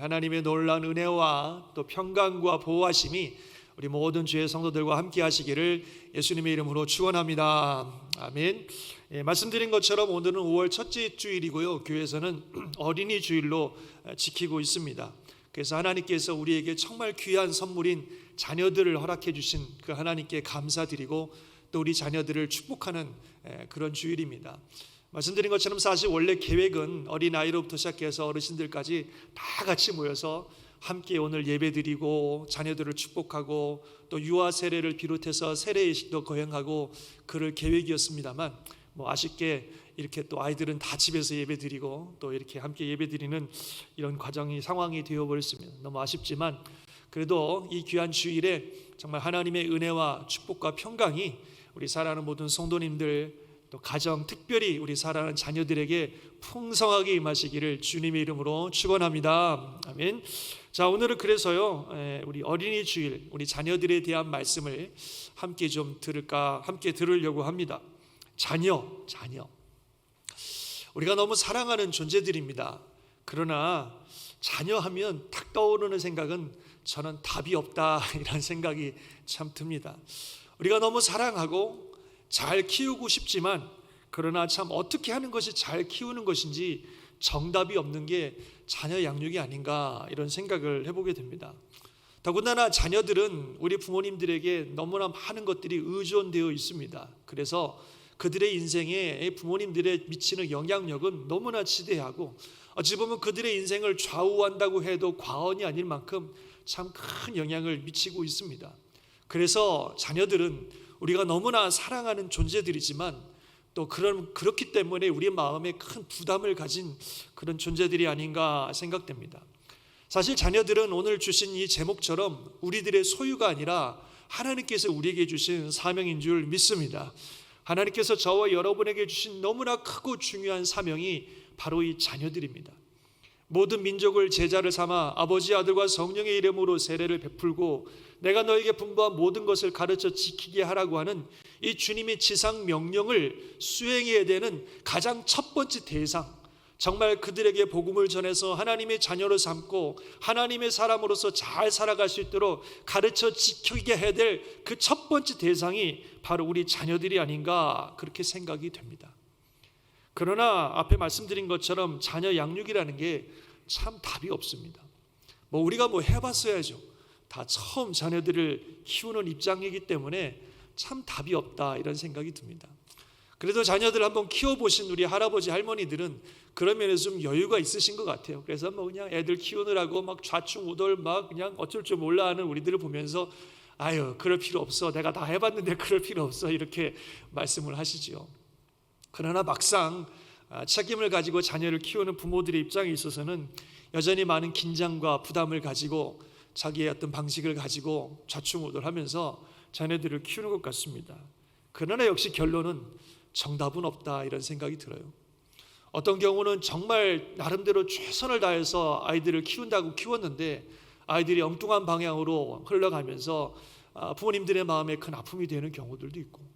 하나님의 놀라운 은혜와 또 평강과 보호하심이 우리 모든 주의 성도들과 함께 하시기를 예수님의 이름으로 축원합니다. 아멘. 말씀드린 것처럼 오늘은 5월 첫째 주일이고요, 교회에서는 어린이 주일로 지키고 있습니다. 그래서 하나님께서 우리에게 정말 귀한 선물인 자녀들을 허락해 주신 그 하나님께 감사드리고 또 우리 자녀들을 축복하는 그런 주일입니다. 말씀드린 것처럼 사실 원래 계획은 어린아이로부터 시작해서 어르신들까지 다 같이 모여서 함께 오늘 예배드리고 자녀들을 축복하고 또 유아 세례를 비롯해서 세례의식도 거행하고 그럴 계획이었습니다만 아쉽게 이렇게 또 아이들은 다 집에서 예배드리고 또 이렇게 함께 예배드리는 이런 상황이 되어버렸습니다. 너무 아쉽지만 그래도 이 귀한 주일에 정말 하나님의 은혜와 축복과 평강이 우리 사랑하는 모든 성도님들 또 가정, 특별히 우리 사랑하는 자녀들에게 풍성하게 임하시기를 주님의 이름으로 축원합니다. 아멘. 자, 오늘은 그래서요, 우리 어린이 주일, 우리 자녀들에 대한 말씀을 함께 들으려고 합니다. 자녀. 우리가 너무 사랑하는 존재들입니다. 그러나 자녀하면 딱 떠오르는 생각은 저는 답이 없다 이런 생각이 참 듭니다. 우리가 너무 사랑하고 잘 키우고 싶지만 그러나 참 어떻게 하는 것이 잘 키우는 것인지 정답이 없는 게 자녀 양육이 아닌가 이런 생각을 해보게 됩니다. 더군다나 자녀들은 우리 부모님들에게 너무나 많은 것들이 의존되어 있습니다. 그래서 그들의 인생에 부모님들의 미치는 영향력은 너무나 지대하고 어찌 보면 그들의 인생을 좌우한다고 해도 과언이 아닐 만큼 참 큰 영향을 미치고 있습니다. 그래서 자녀들은 우리가 너무나 사랑하는 존재들이지만 또 그렇기 때문에 우리 마음에 큰 부담을 가진 그런 존재들이 아닌가 생각됩니다. 사실 자녀들은 오늘 주신 이 제목처럼 우리들의 소유가 아니라 하나님께서 우리에게 주신 사명인 줄 믿습니다. 하나님께서 저와 여러분에게 주신 너무나 크고 중요한 사명이 바로 이 자녀들입니다. 모든 민족을 제자를 삼아 아버지, 아들과 성령의 이름으로 세례를 베풀고 내가 너에게 분부한 모든 것을 가르쳐 지키게 하라고 하는 이 주님의 지상 명령을 수행해야 되는 가장 첫 번째 대상, 정말 그들에게 복음을 전해서 하나님의 자녀로 삼고 하나님의 사람으로서 잘 살아갈 수 있도록 가르쳐 지키게 해야 될 그 첫 번째 대상이 바로 우리 자녀들이 아닌가 그렇게 생각이 됩니다. 그러나 앞에 말씀드린 것처럼 자녀 양육이라는 게 참 답이 없습니다. 우리가 해봤어야죠. 다 처음 자녀들을 키우는 입장이기 때문에 참 답이 없다 이런 생각이 듭니다. 그래도 자녀들 한번 키워보신 우리 할아버지 할머니들은 그런 면에서 좀 여유가 있으신 것 같아요. 그래서 그냥 애들 키우느라고 좌충우돌 그냥 어쩔 줄 몰라 하는 우리들을 보면서 아유 그럴 필요 없어, 내가 다 해봤는데 그럴 필요 없어 이렇게 말씀을 하시죠. 그러나 막상 책임을 가지고 자녀를 키우는 부모들의 입장에 있어서는 여전히 많은 긴장과 부담을 가지고 자기의 어떤 방식을 가지고 좌충우돌하면서 자녀들을 키우는 것 같습니다. 그러나 역시 결론은 정답은 없다 이런 생각이 들어요. 어떤 경우는 정말 나름대로 최선을 다해서 아이들을 키운다고 키웠는데 아이들이 엉뚱한 방향으로 흘러가면서 부모님들의 마음에 큰 아픔이 되는 경우들도 있고,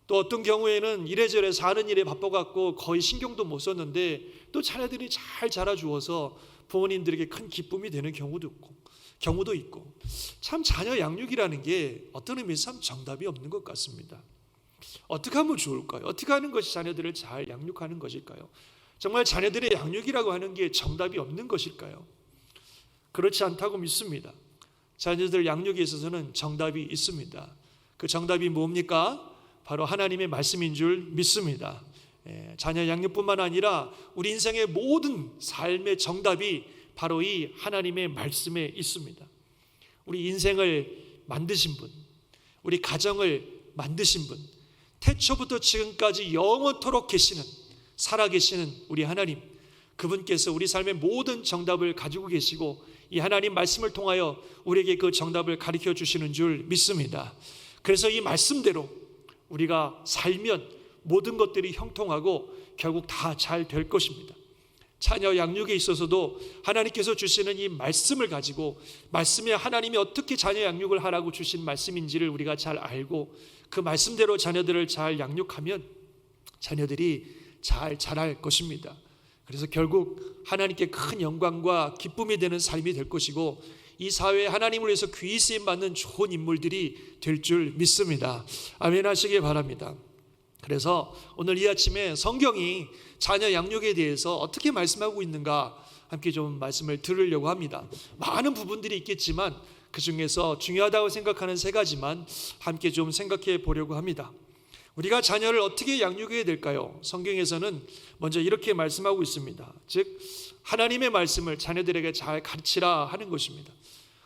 또 어떤 경우에는 이래저래 사는 일에 바빠갖고 거의 신경도 못 썼는데 또 자녀들이 잘 자라주어서 부모님들에게 큰 기쁨이 되는 경우도 있고 참 자녀 양육이라는 게 어떤 의미에서 참 정답이 없는 것 같습니다. 어떻게 하면 좋을까요? 어떻게 하는 것이 자녀들을 잘 양육하는 것일까요? 정말 자녀들의 양육이라고 하는 게 정답이 없는 것일까요? 그렇지 않다고 믿습니다. 자녀들 양육에 있어서는 정답이 있습니다. 그 정답이 뭡니까? 바로 하나님의 말씀인 줄 믿습니다. 자녀 양육뿐만 아니라 우리 인생의 모든 삶의 정답이 바로 이 하나님의 말씀에 있습니다. 우리 인생을 만드신 분, 우리 가정을 만드신 분, 태초부터 지금까지 영원토록 살아계시는 우리 하나님, 그분께서 우리 삶의 모든 정답을 가지고 계시고 이 하나님 말씀을 통하여 우리에게 그 정답을 가르쳐 주시는 줄 믿습니다. 그래서 이 말씀대로 우리가 살면 모든 것들이 형통하고 결국 다 잘 될 것입니다. 자녀 양육에 있어서도 하나님께서 주시는 이 말씀을 가지고 말씀에 하나님이 어떻게 자녀 양육을 하라고 주신 말씀인지를 우리가 잘 알고 그 말씀대로 자녀들을 잘 양육하면 자녀들이 잘 자랄 것입니다. 그래서 결국 하나님께 큰 영광과 기쁨이 되는 삶이 될 것이고 이 사회에 하나님을 위해서 귀히 쓰임받는 좋은 인물들이 될 줄 믿습니다. 아멘 하시기 바랍니다. 그래서 오늘 이 아침에 성경이 자녀 양육에 대해서 어떻게 말씀하고 있는가 함께 좀 말씀을 들으려고 합니다. 많은 부분들이 있겠지만 그 중에서 중요하다고 생각하는 세 가지만 함께 좀 생각해 보려고 합니다. 우리가 자녀를 어떻게 양육해야 될까요? 성경에서는 먼저 이렇게 말씀하고 있습니다. 즉 하나님의 말씀을 자녀들에게 잘 가르치라 하는 것입니다.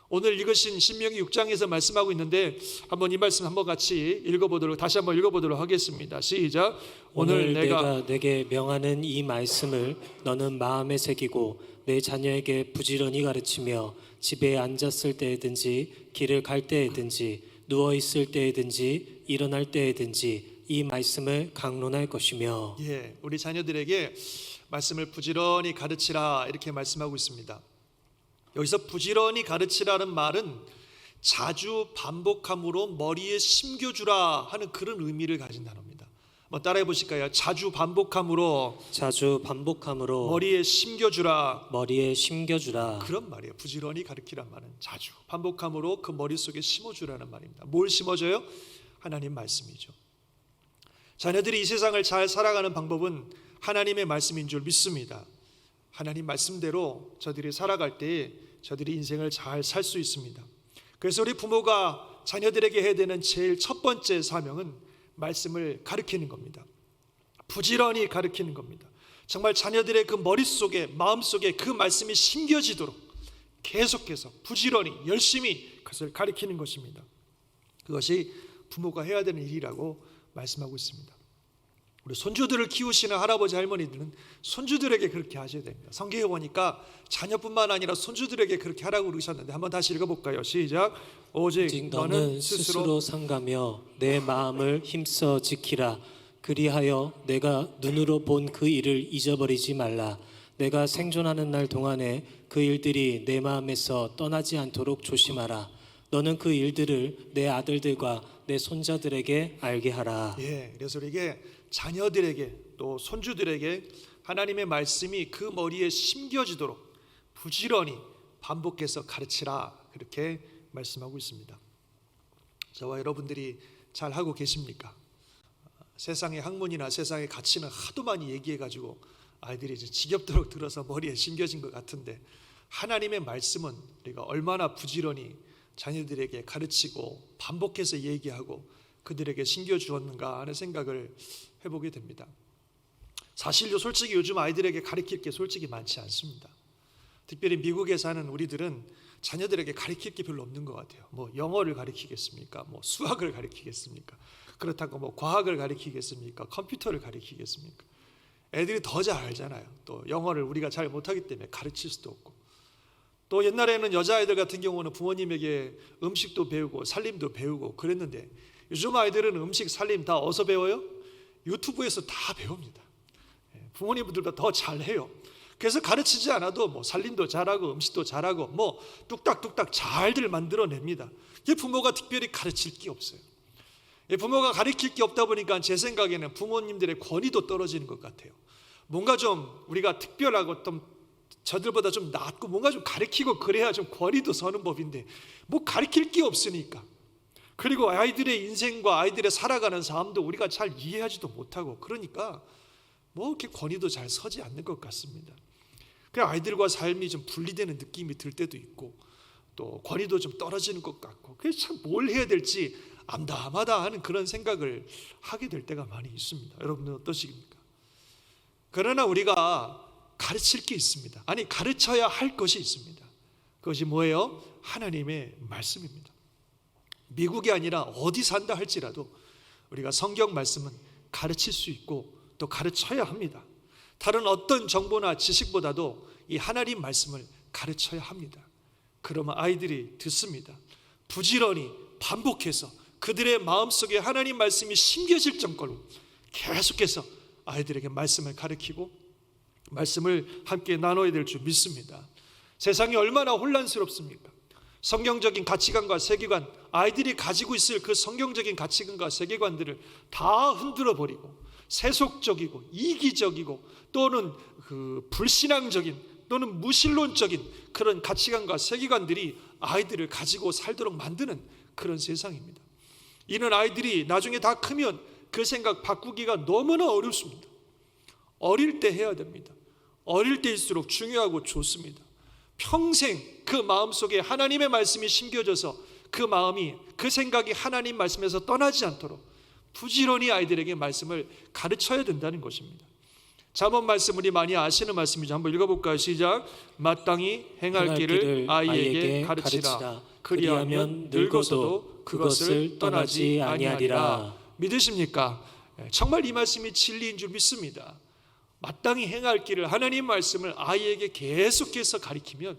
오늘 읽으신 신명기 6장에서 말씀하고 있는데 한번 이 말씀 한번 같이 다시 한번 읽어보도록 하겠습니다. 시작. 오늘 내가 내게 명하는 이 말씀을 너는 마음에 새기고 내 자녀에게 부지런히 가르치며 집에 앉았을 때에든지 길을 갈 때에든지 누워 있을 때에든지 일어날 때에든지 이 말씀을 강론할 것이며. 우리 자녀들에게 말씀을 부지런히 가르치라 이렇게 말씀하고 있습니다. 여기서 부지런히 가르치라는 말은 자주 반복함으로 머리에 심겨주라 하는 그런 의미를 가진 단어입니다. 한번 따라해 보실까요? 자주 반복함으로 머리에 심겨주라. 그런 말이에요. 부지런히 가르치란 말은 자주 반복함으로 그 머릿속에 심어주라는 말입니다. 뭘 심어줘요? 하나님 말씀이죠. 자녀들이 이 세상을 잘 살아가는 방법은 하나님의 말씀인 줄 믿습니다. 하나님 말씀대로 저들이 살아갈 때 저들이 인생을 잘 살 수 있습니다. 그래서 우리 부모가 자녀들에게 해야 되는 제일 첫 번째 사명은 말씀을 가르치는 겁니다. 부지런히 가르치는 겁니다. 정말 자녀들의 그 머릿속에 마음속에 그 말씀이 심겨지도록 계속해서 부지런히 열심히 그것을 가르치는 것입니다. 그것이 부모가 해야 되는 일이라고 말씀하고 있습니다. 우리 손주들을 키우시는 할아버지 할머니들은 손주들에게 그렇게 하셔야 됩니다. 성경에 보니까 자녀뿐만 아니라 손주들에게 그렇게 하라고 그러셨는데 한번 다시 읽어볼까요? 시작. 오직 너는 스스로 삼가며 내 마음을 힘써 지키라. 그리하여 내가 눈으로 본 그 일을 잊어버리지 말라. 내가 생존하는 날 동안에 그 일들이 내 마음에서 떠나지 않도록 조심하라. 너는 그 일들을 내 아들들과 내 손자들에게 알게 하라. 그래서 이게 자녀들에게 또 손주들에게 하나님의 말씀이 그 머리에 심겨지도록 부지런히 반복해서 가르치라 그렇게 말씀하고 있습니다. 저와 여러분들이 잘 하고 계십니까? 세상의 학문이나 세상의 가치는 하도 많이 얘기해가지고 아이들이 이제 지겹도록 들어서 머리에 심겨진 것 같은데 하나님의 말씀은 우리가 얼마나 부지런히 자녀들에게 가르치고 반복해서 얘기하고 그들에게 심겨주었는가 하는 생각을 해보게 됩니다. 사실 솔직히 요즘 아이들에게 가르칠 게 솔직히 많지 않습니다. 특별히 미국에 사는 우리들은 자녀들에게 가르칠 게 별로 없는 것 같아요. 뭐 영어를 가르치겠습니까? 뭐 수학을 가르치겠습니까? 그렇다고 뭐 과학을 가르치겠습니까? 컴퓨터를 가르치겠습니까? 애들이 더 잘 알잖아요. 또 영어를 우리가 잘 못하기 때문에 가르칠 수도 없고, 또 옛날에는 여자아이들 같은 경우는 부모님에게 음식도 배우고 살림도 배우고 그랬는데 요즘 아이들은 음식 살림 다 어디서 배워요? 유튜브에서 다 배웁니다. 부모님들보다 더 잘해요. 그래서 가르치지 않아도 뭐 살림도 잘하고 음식도 잘하고 뭐 뚝딱뚝딱 잘들 만들어냅니다. 부모가 특별히 가르칠 게 없어요. 부모가 가르칠 게 없다 보니까 제 생각에는 부모님들의 권위도 떨어지는 것 같아요. 뭔가 좀 우리가 특별하고 좀 저들보다 좀 낫고 뭔가 좀 가르치고 그래야 좀 권위도 서는 법인데 뭐 가르칠 게 없으니까, 그리고 아이들의 인생과 아이들의 살아가는 삶도 우리가 잘 이해하지도 못하고 그러니까 뭐 이렇게 권위도 잘 서지 않는 것 같습니다. 그냥 아이들과 삶이 좀 분리되는 느낌이 들 때도 있고 또 권위도 좀 떨어지는 것 같고 그래서 참 뭘 해야 될지 암담하다 하는 그런 생각을 하게 될 때가 많이 있습니다. 여러분은 어떠십니까? 그러나 우리가 가르칠 게 있습니다. 아니 가르쳐야 할 것이 있습니다. 그것이 뭐예요? 하나님의 말씀입니다. 미국이 아니라 어디 산다 할지라도 우리가 성경 말씀은 가르칠 수 있고 또 가르쳐야 합니다. 다른 어떤 정보나 지식보다도 이 하나님 말씀을 가르쳐야 합니다. 그러면 아이들이 듣습니다. 부지런히 반복해서 그들의 마음속에 하나님 말씀이 심겨질 정도로 계속해서 아이들에게 말씀을 가르치고 말씀을 함께 나눠야 될 줄 믿습니다. 세상이 얼마나 혼란스럽습니까? 성경적인 가치관과 세계관, 아이들이 가지고 있을 그 성경적인 가치관과 세계관들을 다 흔들어 버리고 세속적이고 이기적이고 또는 불신앙적인 또는 무신론적인 그런 가치관과 세계관들이 아이들을 가지고 살도록 만드는 그런 세상입니다. 이는 아이들이 나중에 다 크면 그 생각 바꾸기가 너무나 어렵습니다. 어릴 때 해야 됩니다. 어릴 때일수록 중요하고 좋습니다. 평생 그 마음속에 하나님의 말씀이 심겨져서 그 마음이, 그 생각이 하나님 말씀에서 떠나지 않도록 부지런히 아이들에게 말씀을 가르쳐야 된다는 것입니다. 잠언 말씀 우리 많이 아시는 말씀이죠. 한번 읽어볼까요? 시작. 마땅히 행할 길을 아이에게 가르치라. 그리하면 늙어서도 그것을 떠나지 아니하리라. 믿으십니까? 정말 이 말씀이 진리인 줄 믿습니다. 마땅히 행할 길을, 하나님 말씀을 아이에게 계속해서 가르치면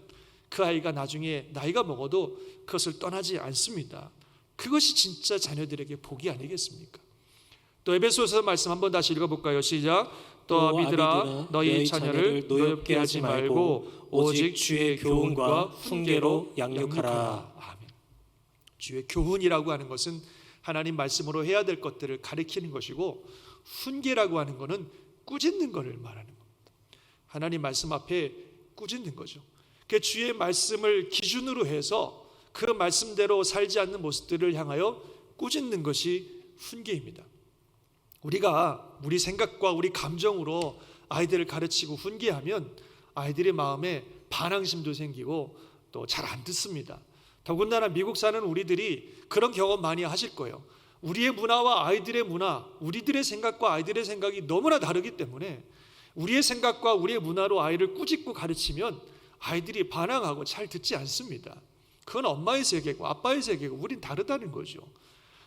그 아이가 나중에 나이가 먹어도 그것을 떠나지 않습니다. 그것이 진짜 자녀들에게 복이 아니겠습니까? 또 에베소서 말씀 한번 다시 읽어볼까요? 시작. 또 아비들아 너희 자녀를 노엽게 하지 말고 오직 주의 교훈과 훈계로 양육하라. 아멘. 주의 교훈이라고 하는 것은 하나님 말씀으로 해야 될 것들을 가르치는 것이고, 훈계라고 하는 것은 꾸짖는 것을 말하는 겁니다. 하나님 말씀 앞에 꾸짖는 거죠. 그 주의 말씀을 기준으로 해서 그 말씀대로 살지 않는 모습들을 향하여 꾸짖는 것이 훈계입니다. 우리가 우리 생각과 우리 감정으로 아이들을 가르치고 훈계하면 아이들의 마음에 반항심도 생기고 또 잘 안 듣습니다. 더군다나 미국 사는 우리들이 그런 경험 많이 하실 거예요. 우리의 문화와 아이들의 문화, 우리들의 생각과 아이들의 생각이 너무나 다르기 때문에 우리의 생각과 우리의 문화로 아이를 꾸짖고 가르치면 아이들이 반항하고 잘 듣지 않습니다. 그건 엄마의 세계고 아빠의 세계고 우린 다르다는 거죠.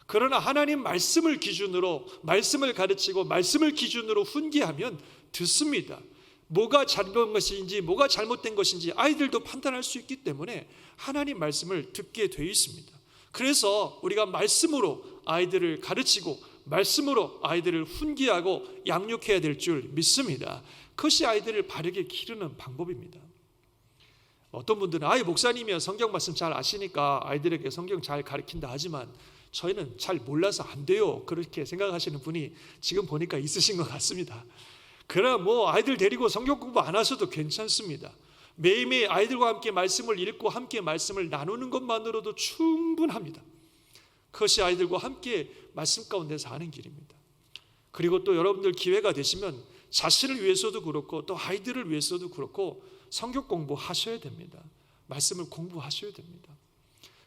그러나 하나님 말씀을 기준으로 말씀을 가르치고 말씀을 기준으로 훈계하면 듣습니다. 뭐가 잘못된 것인지 뭐가 잘못된 것인지 아이들도 판단할 수 있기 때문에 하나님 말씀을 듣게 되어 있습니다. 그래서 우리가 말씀으로 아이들을 가르치고 말씀으로 아이들을 훈계하고 양육해야 될 줄 믿습니다. 그것이 아이들을 바르게 기르는 방법입니다. 어떤 분들은 목사님이야 성경 말씀 잘 아시니까 아이들에게 성경 잘 가르친다 하지만 저희는 잘 몰라서 안 돼요, 그렇게 생각하시는 분이 지금 보니까 있으신 것 같습니다. 그러나 아이들 데리고 성경 공부 안 하셔도 괜찮습니다. 매일매일 아이들과 함께 말씀을 읽고 함께 말씀을 나누는 것만으로도 충분합니다. 그것이 아이들과 함께 말씀 가운데서 하는 길입니다. 그리고 또 여러분들 기회가 되시면 자신을 위해서도 그렇고 또 아이들을 위해서도 그렇고 성경 공부하셔야 됩니다. 말씀을 공부하셔야 됩니다.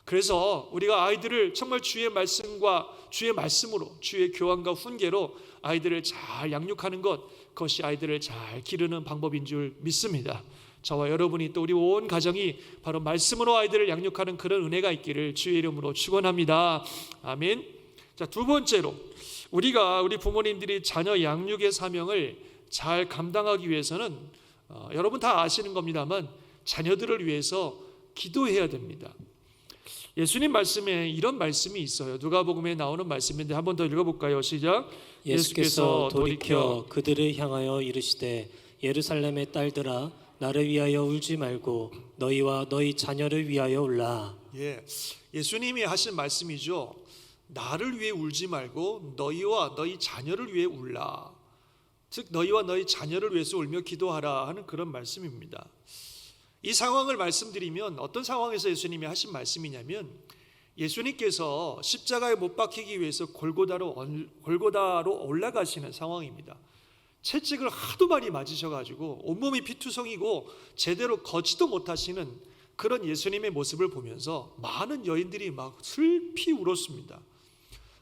그래서 우리가 아이들을 정말 주의 말씀과 주의 말씀으로 주의 교환과 훈계로 아이들을 잘 양육하는 것, 그것이 아이들을 잘 기르는 방법인 줄 믿습니다. 저와 여러분이 또 우리 온 가정이 바로 말씀으로 아이들을 양육하는 그런 은혜가 있기를 주의 이름으로 축원합니다. 아멘. 자, 두 번째로 우리 부모님들이 자녀 양육의 사명을 잘 감당하기 위해서는 여러분 다 아시는 겁니다만 자녀들을 위해서 기도해야 됩니다. 예수님 말씀에 이런 말씀이 있어요. 누가복음에 나오는 말씀인데 한 번 더 읽어볼까요? 시작. 예수께서 돌이켜 그들을 향하여 이르시되 예루살렘의 딸들아 나를 위하여 울지 말고 너희와 너희 자녀를 위하여 울라. 예수님이 하신 말씀이죠. 나를 위해 울지 말고 너희와 너희 자녀를 위해 울라. 즉 너희와 너희 자녀를 위해서 울며 기도하라 하는 그런 말씀입니다. 이 상황을 말씀드리면 어떤 상황에서 예수님이 하신 말씀이냐면 예수님께서 십자가에 못 박히기 위해서 골고다로 올라가시는 상황입니다. 채찍을 하도 많이 맞으셔가지고 온몸이 피투성이고 제대로 걷지도 못하시는 그런 예수님의 모습을 보면서 많은 여인들이 막 슬피 울었습니다.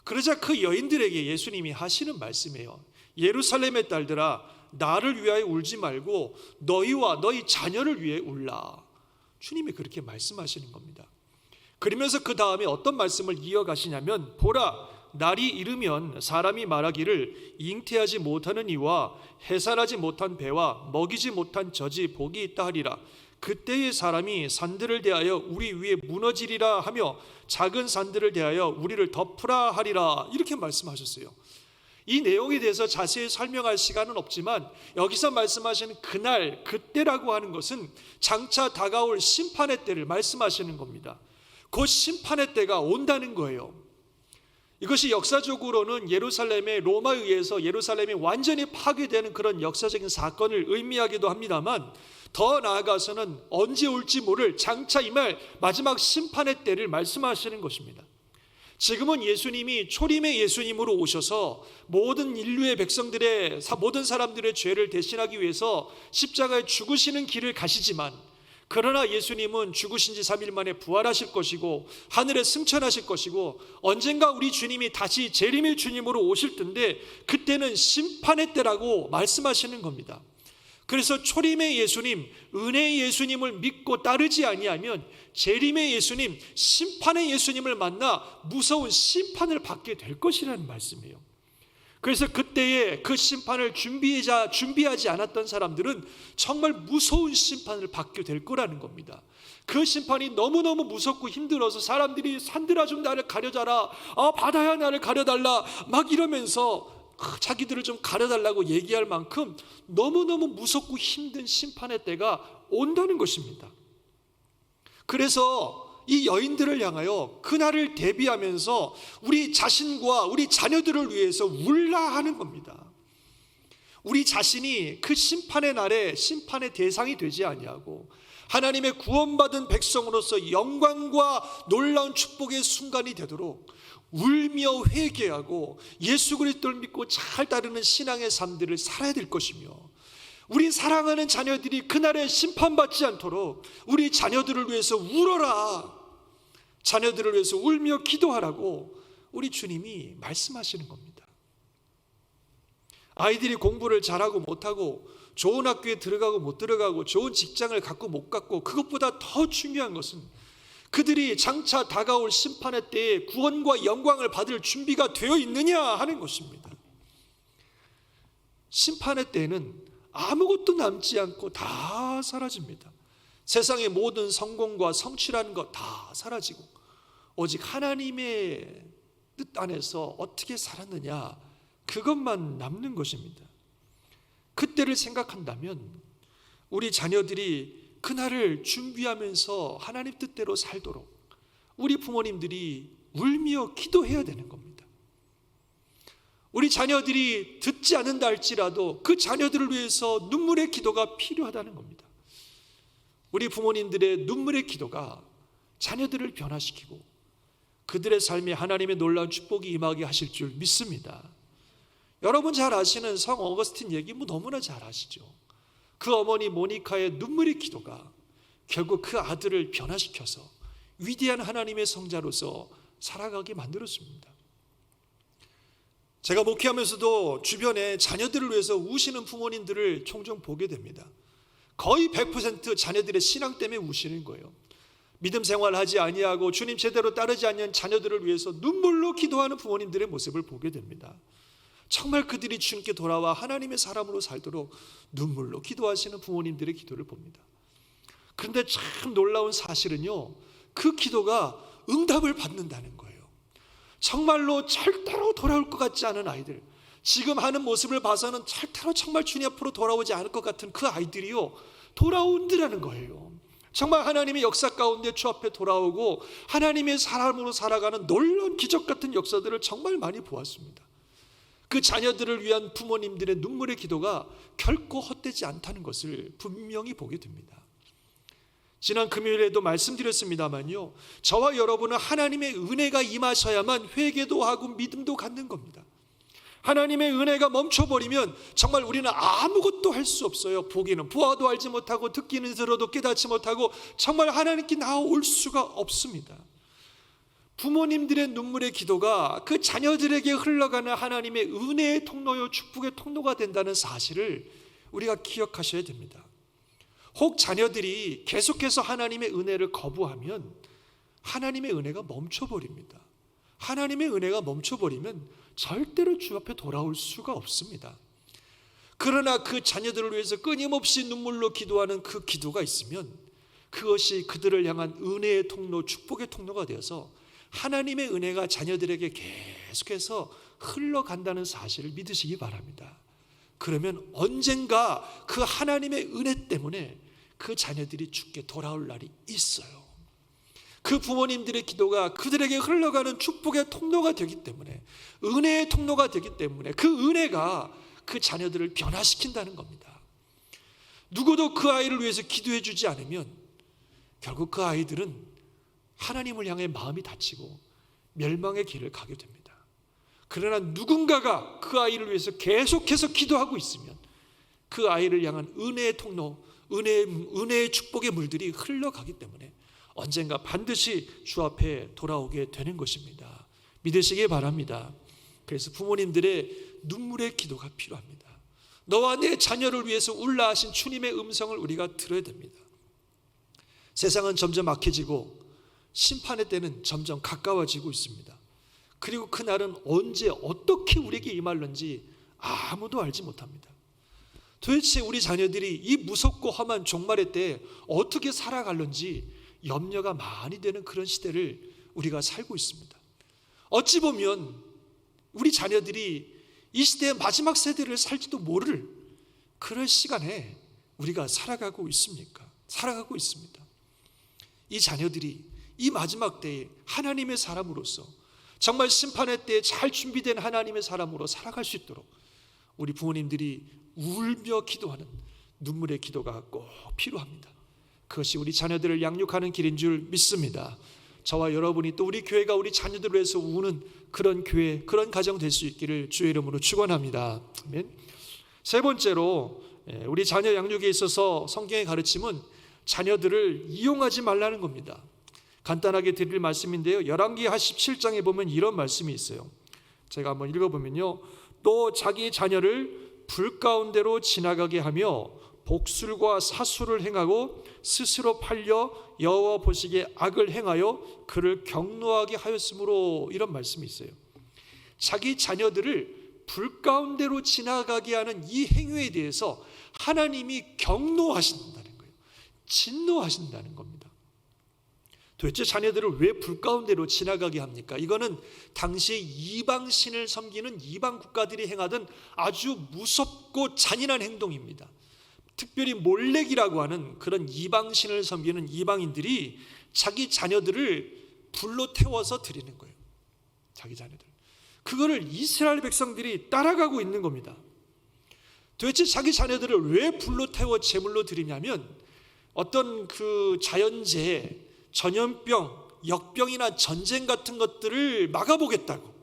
그러자 그 여인들에게 예수님이 하시는 말씀이에요. 예루살렘의 딸들아 나를 위하여 울지 말고 너희와 너희 자녀를 위해 울라. 주님이 그렇게 말씀하시는 겁니다. 그러면서 그 다음에 어떤 말씀을 이어가시냐면 보라 날이 이르면 사람이 말하기를 잉태하지 못하는 이와 해산하지 못한 배와 먹이지 못한 젖이 복이 있다 하리라. 그때의 사람이 산들을 대하여 우리 위에 무너지리라 하며 작은 산들을 대하여 우리를 덮으라 하리라. 이렇게 말씀하셨어요. 이 내용에 대해서 자세히 설명할 시간은 없지만 여기서 말씀하시는 그날, 그때라고 하는 것은 장차 다가올 심판의 때를 말씀하시는 겁니다. 곧 심판의 때가 온다는 거예요. 이것이 역사적으로는 예루살렘의 로마에 의해서 예루살렘이 완전히 파괴되는 그런 역사적인 사건을 의미하기도 합니다만, 더 나아가서는 언제 올지 모를 장차 임할 마지막 심판의 때를 말씀하시는 것입니다. 지금은 예수님이 초림의 예수님으로 오셔서 모든 인류의 백성들의, 모든 사람들의 죄를 대신하기 위해서 십자가에 죽으시는 길을 가시지만, 그러나 예수님은 죽으신 지 3일 만에 부활하실 것이고 하늘에 승천하실 것이고 언젠가 우리 주님이 다시 재림의 주님으로 오실 텐데, 그때는 심판의 때라고 말씀하시는 겁니다. 그래서 초림의 예수님, 은혜의 예수님을 믿고 따르지 아니하면 재림의 예수님, 심판의 예수님을 만나 무서운 심판을 받게 될 것이라는 말씀이에요. 그래서 그때에 그 심판을 준비하지 않았던 사람들은 정말 무서운 심판을 받게 될 거라는 겁니다. 그 심판이 너무너무 무섭고 힘들어서 사람들이 산들아 좀 나를 가려달라, 바다야 나를 가려달라 막 이러면서 자기들을 좀 가려달라고 얘기할 만큼 너무너무 무섭고 힘든 심판의 때가 온다는 것입니다. 그래서 이 여인들을 향하여 그날을 대비하면서 우리 자신과 우리 자녀들을 위해서 울라 하는 겁니다. 우리 자신이 그 심판의 날에 심판의 대상이 되지 아니하고 하나님의 구원받은 백성으로서 영광과 놀라운 축복의 순간이 되도록 울며 회개하고 예수 그리스도를 믿고 잘 따르는 신앙의 삶들을 살아야 될 것이며, 우리 사랑하는 자녀들이 그날에 심판받지 않도록 우리 자녀들을 위해서 울어라, 자녀들을 위해서 울며 기도하라고 우리 주님이 말씀하시는 겁니다. 아이들이 공부를 잘하고 못하고 좋은 학교에 들어가고 못 들어가고 좋은 직장을 갖고 못 갖고, 그것보다 더 중요한 것은 그들이 장차 다가올 심판의 때에 구원과 영광을 받을 준비가 되어 있느냐 하는 것입니다. 심판의 때에는 아무것도 남지 않고 다 사라집니다. 세상의 모든 성공과 성취라는 것 다 사라지고 오직 하나님의 뜻 안에서 어떻게 살았느냐, 그것만 남는 것입니다. 그때를 생각한다면 우리 자녀들이 그날을 준비하면서 하나님 뜻대로 살도록 우리 부모님들이 울며 기도해야 되는 겁니다. 우리 자녀들이 듣지 않는다 할지라도 그 자녀들을 위해서 눈물의 기도가 필요하다는 겁니다. 우리 부모님들의 눈물의 기도가 자녀들을 변화시키고 그들의 삶에 하나님의 놀라운 축복이 임하게 하실 줄 믿습니다. 여러분 잘 아시는 성 어거스틴 얘기 너무나 잘 아시죠. 그 어머니 모니카의 눈물의 기도가 결국 그 아들을 변화시켜서 위대한 하나님의 성자로서 살아가게 만들었습니다. 제가 목회하면서도 주변에 자녀들을 위해서 우시는 부모님들을 종종 보게 됩니다. 거의 100% 자녀들의 신앙 때문에 우시는 거예요. 믿음 생활하지 아니하고 주님 제대로 따르지 않는 자녀들을 위해서 눈물로 기도하는 부모님들의 모습을 보게 됩니다. 정말 그들이 주님께 돌아와 하나님의 사람으로 살도록 눈물로 기도하시는 부모님들의 기도를 봅니다. 그런데 참 놀라운 사실은요, 그 기도가 응답을 받는다는 거예요. 정말로 절대로 돌아올 것 같지 않은 아이들, 지금 하는 모습을 봐서는 절대로 정말 주님 앞으로 돌아오지 않을 것 같은 그 아이들이요, 돌아온다는 거예요. 정말 하나님의 역사 가운데 주 앞에 돌아오고 하나님의 사람으로 살아가는 놀라운 기적 같은 역사들을 정말 많이 보았습니다. 그 자녀들을 위한 부모님들의 눈물의 기도가 결코 헛되지 않다는 것을 분명히 보게 됩니다. 지난 금요일에도 말씀드렸습니다만요, 저와 여러분은 하나님의 은혜가 임하셔야만 회개도 하고 믿음도 갖는 겁니다. 하나님의 은혜가 멈춰버리면 정말 우리는 아무것도 할 수 없어요. 보기는 보아도 알지 못하고 듣기는 들어도 깨닫지 못하고 정말 하나님께 나올 수가 없습니다. 부모님들의 눈물의 기도가 그 자녀들에게 흘러가는 하나님의 은혜의 통로요, 축복의 통로가 된다는 사실을 우리가 기억하셔야 됩니다. 혹 자녀들이 계속해서 하나님의 은혜를 거부하면 하나님의 은혜가 멈춰버립니다. 하나님의 은혜가 멈춰버리면 절대로 주 앞에 돌아올 수가 없습니다. 그러나 그 자녀들을 위해서 끊임없이 눈물로 기도하는 그 기도가 있으면 그것이 그들을 향한 은혜의 통로, 축복의 통로가 되어서 하나님의 은혜가 자녀들에게 계속해서 흘러간다는 사실을 믿으시기 바랍니다. 그러면 언젠가 그 하나님의 은혜 때문에 그 자녀들이 주께 돌아올 날이 있어요. 그 부모님들의 기도가 그들에게 흘러가는 축복의 통로가 되기 때문에, 은혜의 통로가 되기 때문에 그 은혜가 그 자녀들을 변화시킨다는 겁니다. 누구도 그 아이를 위해서 기도해 주지 않으면 결국 그 아이들은 하나님을 향해 마음이 닫히고 멸망의 길을 가게 됩니다. 그러나 누군가가 그 아이를 위해서 계속해서 기도하고 있으면 그 아이를 향한 은혜의 통로, 은혜의 축복의 물들이 흘러가기 때문에 언젠가 반드시 주 앞에 돌아오게 되는 것입니다. 믿으시기 바랍니다. 그래서 부모님들의 눈물의 기도가 필요합니다. 너와 내 자녀를 위해서 울라 하신 주님의 음성을 우리가 들어야 됩니다. 세상은 점점 악해지고 심판의 때는 점점 가까워지고 있습니다. 그리고 그날은 언제 어떻게 우리에게 임할는지 아무도 알지 못합니다. 도대체 우리 자녀들이 이 무섭고 험한 종말의 때에 어떻게 살아갈는지 염려가 많이 되는 그런 시대를 우리가 살고 있습니다. 어찌 보면 우리 자녀들이 이 시대의 마지막 세대를 살지도 모를 그런 시간에 우리가 살아가고 있습니다. 이 자녀들이 이 마지막 때에 하나님의 사람으로서 정말 심판의 때에 잘 준비된 하나님의 사람으로 살아갈 수 있도록 우리 부모님들이 울며 기도하는 눈물의 기도가 꼭 필요합니다. 그것이 우리 자녀들을 양육하는 길인 줄 믿습니다. 저와 여러분이 또 우리 교회가 우리 자녀들을 위해서 우는 그런 교회, 그런 가정 될 수 있기를 주의 이름으로 축원합니다. 아멘. 세 번째로 우리 자녀 양육에 있어서 성경의 가르침은 자녀들을 이용하지 말라는 겁니다. 간단하게 드릴 말씀인데요, 열왕기하 17장에 보면 이런 말씀이 있어요. 제가 한번 읽어보면요, 또 자기 자녀를 불 가운데로 지나가게 하며 복술과 사술을 행하고 스스로 팔려 여호와 보시기에 악을 행하여 그를 경노하게 하였으므로, 이런 말씀이 있어요. 자기 자녀들을 불 가운데로 지나가게 하는 이 행위에 대해서 하나님이 경노하신다는 거예요. 진노하신다는 겁니다. 도대체 자녀들을 왜 불 가운데로 지나가게 합니까? 이거는 당시에 이방신을 섬기는 이방 국가들이 행하던 아주 무섭고 잔인한 행동입니다. 특별히 몰렉이라고 하는 그런 이방신을 섬기는 이방인들이 자기 자녀들을 불로 태워서 드리는 거예요. 자기 자녀들. 그거를 이스라엘 백성들이 따라가고 있는 겁니다. 도대체 자기 자녀들을 왜 불로 태워 제물로 드리냐면 어떤 그 자연재해, 전염병, 역병이나 전쟁 같은 것들을 막아보겠다고,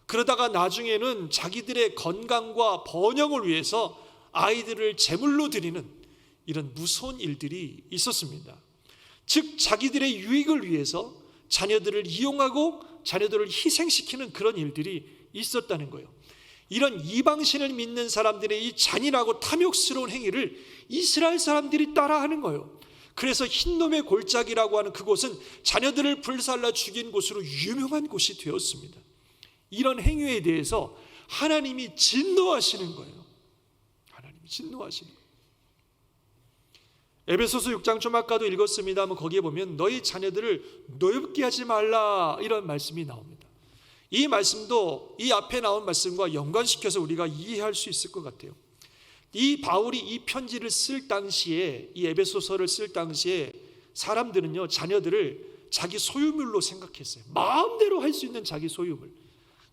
그러다가 나중에는 자기들의 건강과 번영을 위해서 아이들을 제물로 드리는 이런 무서운 일들이 있었습니다. 즉 자기들의 유익을 위해서 자녀들을 이용하고 자녀들을 희생시키는 그런 일들이 있었다는 거예요. 이런 이방신을 믿는 사람들의 이 잔인하고 탐욕스러운 행위를 이스라엘 사람들이 따라하는 거예요. 그래서 흰놈의 골짜기라고 하는 그곳은 자녀들을 불살라 죽인 곳으로 유명한 곳이 되었습니다. 이런 행위에 대해서 하나님이 진노하시는 거예요. 하나님이 진노하시는 거예요. 에베소서 6장 좀 아까도 읽었습니다만 거기에 보면 너희 자녀들을 노엽게 하지 말라, 이런 말씀이 나옵니다. 이 말씀도 이 앞에 나온 말씀과 연관시켜서 우리가 이해할 수 있을 것 같아요. 이 바울이 이 편지를 쓸 당시에, 이 에베소서를 쓸 당시에 사람들은요, 자녀들을 자기 소유물로 생각했어요. 마음대로 할 수 있는 자기 소유물.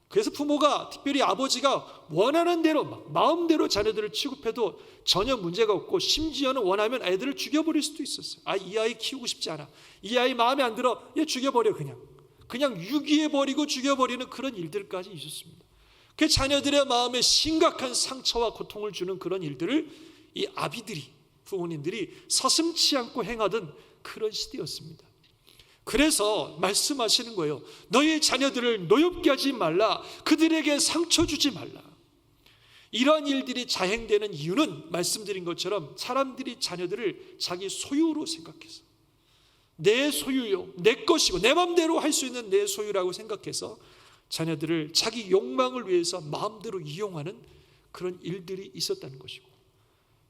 그래서 부모가, 특별히 아버지가 원하는 대로 마음대로 자녀들을 취급해도 전혀 문제가 없고, 심지어는 원하면 애들을 죽여버릴 수도 있었어요. 이 아이 키우고 싶지 않아, 이 아이 마음에 안 들어, 얘 죽여버려, 그냥 유기해버리고 죽여버리는 그런 일들까지 있었습니다. 그 자녀들의 마음에 심각한 상처와 고통을 주는 그런 일들을 이 아비들이, 부모님들이 서슴지 않고 행하던 그런 시대였습니다. 그래서 말씀하시는 거예요. 너희 자녀들을 노엽게 하지 말라, 그들에게 상처 주지 말라. 이러한 일들이 자행되는 이유는 말씀드린 것처럼 사람들이 자녀들을 자기 소유로 생각해서, 내 소유요, 내 것이고 내 마음대로 할 수 있는 내 소유라고 생각해서 자녀들을 자기 욕망을 위해서 마음대로 이용하는 그런 일들이 있었다는 것이고,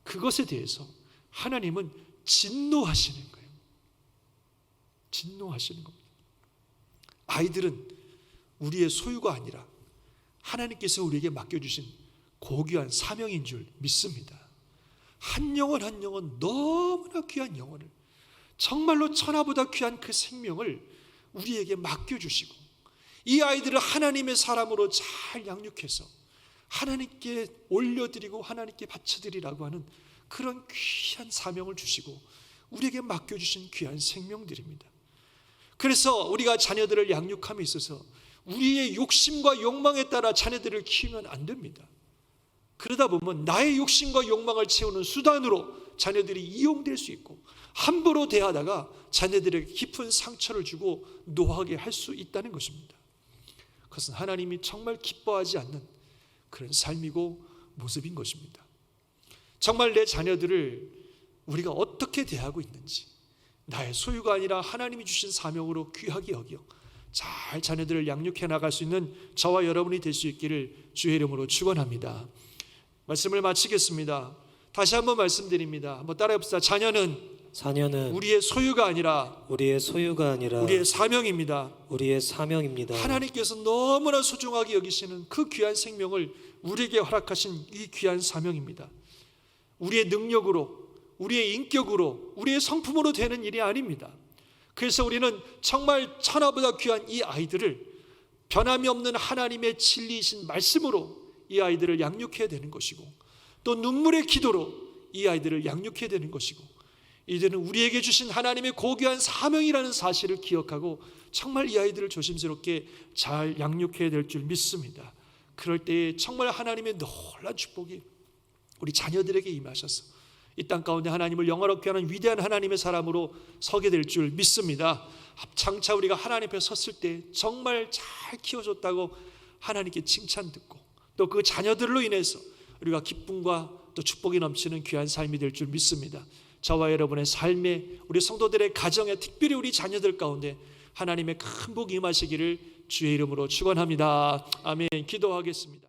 그것에 대해서 하나님은 진노하시는 거예요. 진노하시는 겁니다. 아이들은 우리의 소유가 아니라 하나님께서 우리에게 맡겨주신 고귀한 사명인 줄 믿습니다. 한 영혼 한 영혼, 너무나 귀한 영혼을 정말로 천하보다 귀한 그 생명을 우리에게 맡겨주시고 이 아이들을 하나님의 사람으로 잘 양육해서 하나님께 올려드리고 하나님께 바쳐드리라고 하는 그런 귀한 사명을 주시고 우리에게 맡겨주신 귀한 생명들입니다. 그래서 우리가 자녀들을 양육함에 있어서 우리의 욕심과 욕망에 따라 자녀들을 키우면 안 됩니다. 그러다 보면 나의 욕심과 욕망을 채우는 수단으로 자녀들이 이용될 수 있고 함부로 대하다가 자녀들에게 깊은 상처를 주고 노하게 할 수 있다는 것입니다. 그것은 하나님이 정말 기뻐하지 않는 그런 삶이고 모습인 것입니다. 정말 내 자녀들을 우리가 어떻게 대하고 있는지, 나의 소유가 아니라 하나님이 주신 사명으로 귀하게 여겨 잘 자녀들을 양육해 나갈 수 있는 저와 여러분이 될 수 있기를 주의 이름으로 축원합니다. 말씀을 마치겠습니다. 다시 한번 말씀드립니다. 한번 따라해 봅시다. 자녀는 우리의 소유가 아니라 우리의 우리의 사명입니다. 우리의 사명입니다. 하나님께서 너무나 소중하게 여기시는 그 귀한 생명을 우리에게 허락하신 이 귀한 사명입니다. 우리의 능력으로, 우리의 인격으로, 우리의 성품으로 되는 일이 아닙니다. 그래서 우리는 정말 천하보다 귀한 이 아이들을 변함이 없는 하나님의 진리이신 말씀으로 이 아이들을 양육해야 되는 것이고, 또 눈물의 기도로 이 아이들을 양육해야 되는 것이고, 이들은 우리에게 주신 하나님의 고귀한 사명이라는 사실을 기억하고 정말 이 아이들을 조심스럽게 잘 양육해야 될 줄 믿습니다. 그럴 때에 정말 하나님의 놀라운 축복이 우리 자녀들에게 임하셔서 이 땅 가운데 하나님을 영화롭게 하는 위대한 하나님의 사람으로 서게 될 줄 믿습니다. 장차 우리가 하나님 앞에 섰을 때 정말 잘 키워줬다고 하나님께 칭찬 듣고 또 그 자녀들로 인해서 우리가 기쁨과 또 축복이 넘치는 귀한 삶이 될 줄 믿습니다. 저와 여러분의 삶에, 우리 성도들의 가정에, 특별히 우리 자녀들 가운데 하나님의 큰 복이 임하시기를 주의 이름으로 축원합니다. 아멘. 기도하겠습니다.